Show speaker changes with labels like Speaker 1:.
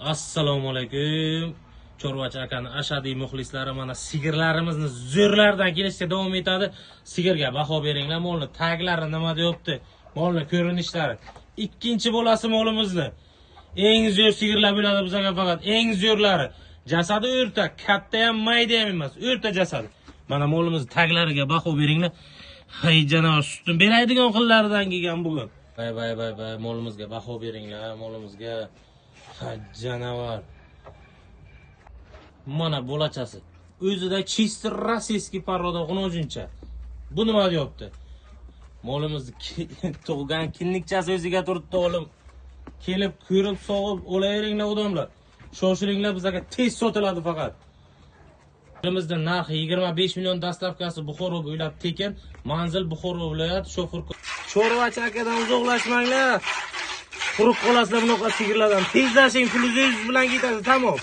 Speaker 1: Assalomu alaykum. Chorvachi akani ashadiy muxlislari, mana sigirlarimizni zo'rlardan kelishga davom etadi. Sigirga baho beringlar, molni taglari nima deyapti? Molni ko'rinishlari. Ikkinchi bo'lasi molimizni. Eng zo'r sigirlar bo'ladi bizga, faqat eng zo'rlari. Jasadi o'rta, katta ham, mayda ham emas, o'rta jasadi. Mana molimiz taglariga baho beringlar. Hay janob, sutni beradigan qillaridan kelgan bugun. Vay, molimizga baho beringlar, molimizga. Canavar. Mana bo'lachasi. O'zida чисто rossiyskiy poroda xunojincha. Bu nima deyapti? Molimizni tug'gan kinnikchasi o'ziga turibdi olim. Kelib ko'rib sog'ib olaveringlar odamlar. Shoshiringlar, bizga tez sotiladi faqat. Molimizda narxi 25 million, dastavkasi Buxoro bo'ylab tekin, manzil Buxoro viloyat, shofer. Chorvachi akadan uzoqlashmanglar. Quruq qolasizlar bunaqa sigirlardan. Tezlashing, pulingiz bilan ketadi, tamom.